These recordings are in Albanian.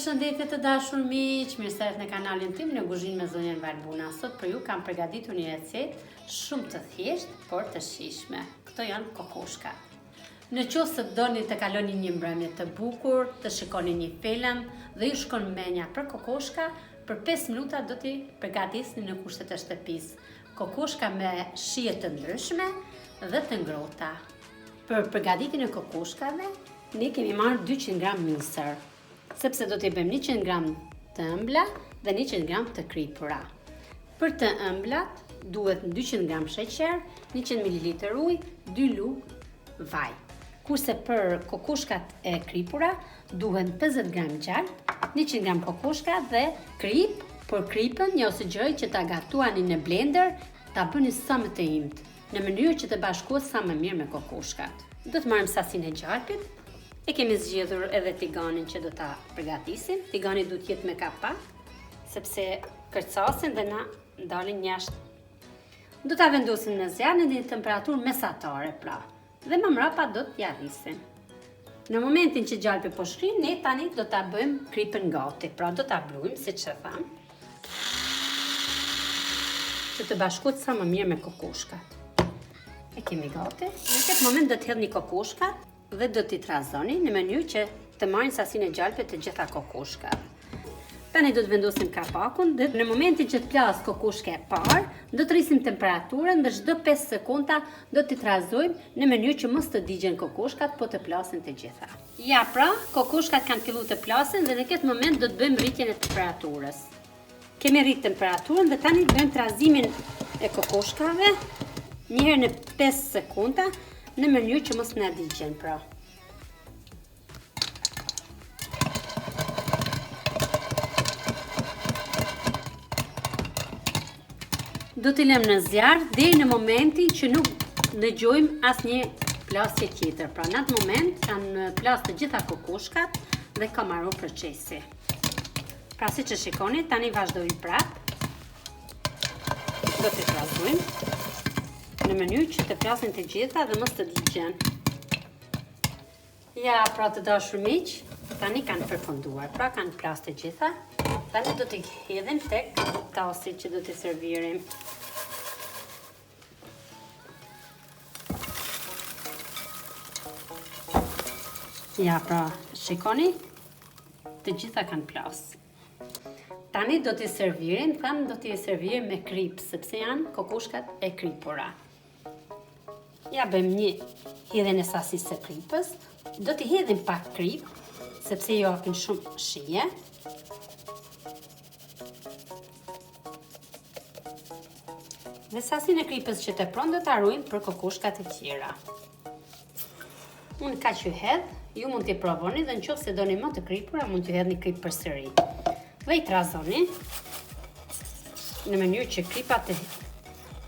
Përshëndetje të dashur miq, mirë se erdhët në kanalin tim në Kuzhinë me zonjën Valbuna. Sot për ju kam përgatitur një recetë shumë të thjeshtë, por të shijshme. Këto janë kokoshka. Në qoftë se doni të kaloni një mbrëmje të bukur, të shikoni një film dhe ju shkon menja për kokoshka, për 5 minuta do t'i përgatisni në kushtet e shtëpisë. Kokoshka me shije të ndryshme dhe të ngrohta. Për përgatitjen e kokoshkave, ne kemi marrë 200 gram misër, sepse do t'i bëjmë 100 gram të ëmbla dhe 100 gram të kripura. Për të ëmblat duhet 200 gram sheqer, 100 ml ujë, 2 lugë vaj. Kurse për kokoshkat e kripura duhen 50 gram gjalp, 100 gram kokoshka dhe krip. Por kripën jo sugjeroj që ta gatuani në blender, ta bëni sa më të imët, në mënyrë që të bashkohet sa më mirë me kokoshkat. Do të marrim sasinë e gjalpit. E kemi zgjedhur edhe tiganin që do ta përgatisim. Tigani duhet të jetë me kapak, sepse kërcasin dhe na dalin jashtë. Do ta vendosim në zjarr në një temperaturë mesatare pra, dhe më mrapa do t'ja rrisim. Në momentin që gjalpi po shkrin, ne tani do ta bëjmë kripën gati, pra do ta blujmë siç e tham, që të bashkohet sa më mirë me kokoshkat. E kemi gati. Në këtë moment do të hedhni kokoshkat dhe do t'i trazoni në mënyrë që të marrin sasinë e gjalpit të gjitha kokoshkave. Tani do të vendosim kapakun dhe në momentin që të plas kokoshka e parë, do të rrisim temperaturën dhe çdo 5 sekonda do t'i trazojmë në mënyrë që mos të digjen kokoshkat, po të plasin të gjitha. Ja pra, kokoshkat kanë filluar të plasin dhe në këtë moment do të bëjmë rritjen e temperaturës. Kemi rrit temperaturën dhe tani bëjmë trazimin e kokoshkave një herë në 5 sekonda, në mënyrë që mos na digjen pra. Do t'i lëmë në zjarr deri në momentin që nuk dëgjojmë asnjë plasje tjetër. Pra në atë moment kanë plas të gjitha kokoshkat dhe ka marrë procesi. Pra siç e shikoni, tani vazhdojmë prap. Do t'i trazojmë në mënyrë që të plasin të gjitha dhe mos të digjen. Ja, pra të dashur miq, tani kanë përfunduar, pra kanë plas të gjitha. Tani do t'i hedhim tek tasi që do t'i servirim. Ja, pra, shikoni, të gjitha kanë plas. Tani do t'i servirim, do t'i servirim me krip, sepse janë kokoshkat e kripura. Ja bëjmë një hedhjen e sasisë së kripës. Do t'i hedhim pak krip, sepse jo japin shumë shije. Dhe sasinë e kripës që të pron do t'a ruajmë për kokoshkat e tjera. Unë kaq ju hedh, ju mund t'i provoni dhe nëse doni më të kripura mund t'i hedhni krip përsëri. Dhe i trazoni në mënyrë që kripat të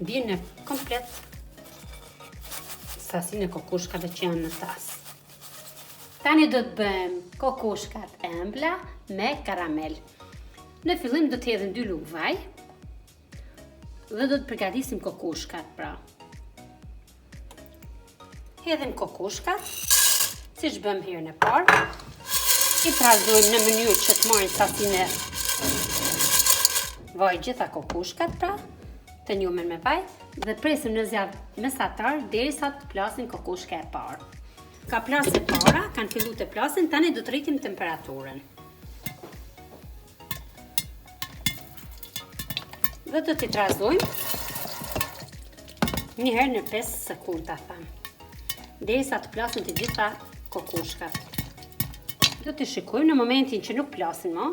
bien në komplet sasinë e kokoshkave që janë në tas. Tani do të bëjmë kokoshkat e ëmbla me karamel. Në fillim do të hedhim 2 lugë vaj dhe do të përgatisim kokoshkat pra. Hedhim kokoshkat, siç bëm herën e parë. I trazojmë në mënyrë që të marrin sasinë e vaj gjitha kokoshkat pra, të njohur me vaj. Dhe presim në zjarr mesatar derisa të plasin kokoshka e parë. Ka plasë e para, kanë filluar të plasin, tani do të rritim temperaturën. Dhe do t'i trazojmë një herë në 5 sekonda tham, derisa të plasin të gjitha kokoshkat. Do t'i shikojmë në momentin që nuk plasin më,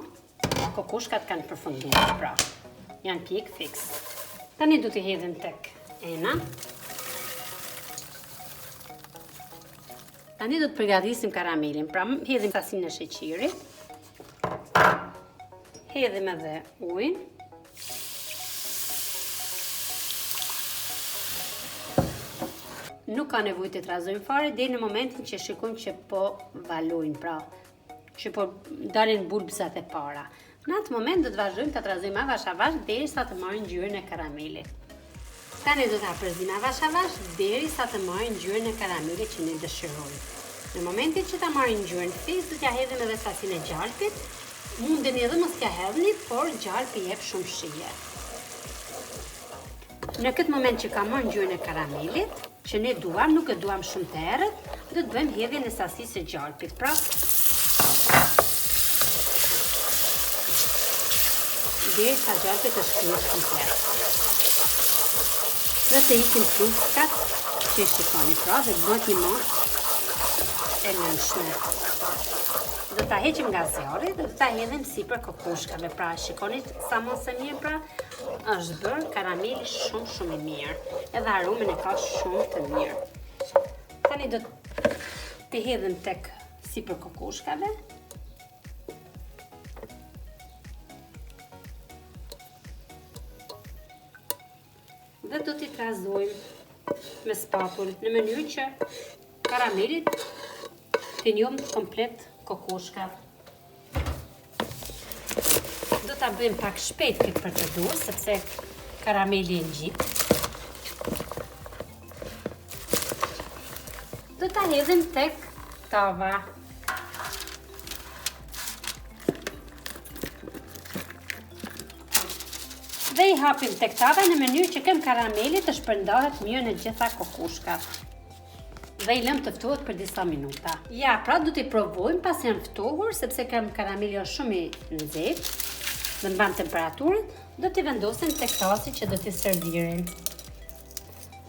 kokoshkat kanë përfunduar pra, janë pjek fiks. Tani do t'i hedhim tek ena. Tani do të përgatisim karamelin. Pra hedhim sasinë e sheqerit. Hedhim edhe ujin. Nuk ka nevojë të trazojmë fare deri në momentin që shikojmë që po valojnë, pra që po dalin bulbzat e para. Në atë moment do të vazhdojmë të trazojmë avash avash derisa të marrin ngjyrën e karamelit. Tani do ta përzim avash avash derisa të marrin ngjyrën e karamelit që ne dëshirojmë. Në momentin që ta marrin ngjyrën fiks, do t'ja hedhim edhe sasinë e gjalpit Mundeni edhe mos t'ja hedhni, por gjalpi jep shumë shije. Në këtë moment që ka marrë ngjyrën e karamelit, që ne duam, nuk e duam shumë të errët, do të bëjmë hedhjen e sasisë së gjalpit. Pra, derisa gjalpi të shkruhet komplet. Dhe të ikin fruskat që i shikoni, pra, dhe bëhet një masë e lëndshme. Do ta heqim nga zjarri dhe do ta hedhim sipër kokoshkave. Pra, shikoni sa mos e mirë, pra, është bërë karameli shumë i mirë. Edhe aromën e ka shumë të mirë. Tani do të hedhim tek sipër kokoshkave. Dhe do t'i trazojmë me spatullë në mënyrë që karamelit të njohim komplet kokoshka. Do ta bëjmë pak shpejt këtë procedurë sepse karameli e ngjit. Do ta hedhim tek tava. Dhe i hapim tek tava në mënyrë që kem karameli të shpërndahet mirë në gjitha kokoshkat. Dhe i lëm të ftohet për disa minuta. Ja, pra do t'i provojmë pas janë ftohur, sepse kem karameli është shumë i nxehtë dhe mban temperaturën, do t'i vendosim tek tasi që do t'i servirin.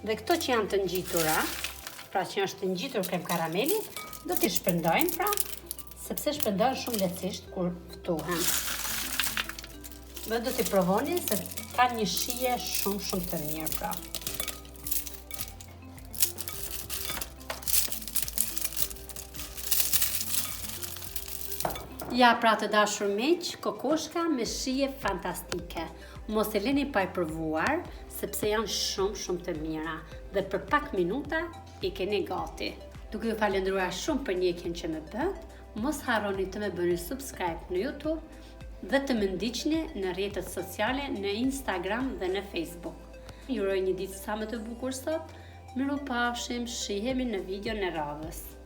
Dhe këto që janë të ngjitura, pra që është të ngjitur krem karameli, do t'i shpërndajmë, pra, sepse shpërndahen shumë lehtësisht kur ftohen. Dhe do t'i provoni se kanë një shije shumë të mirë, pra. Ja, pra të dashur miq, kokoshka me shije fantastike. Mos e lini pa i provuar, sepse janë shumë të mira dhe për pak minuta i keni gati. Duke ju falendruar shumë për ndjekjen që më bët, mos harroni të më bëni subscribe në YouTube dhe të më ndiqni në rrjetet sociale në Instagram dhe në Facebook. Ju uroj një ditë sa më të bukur sot. Mirupafshim, shihemi në videon e radhës.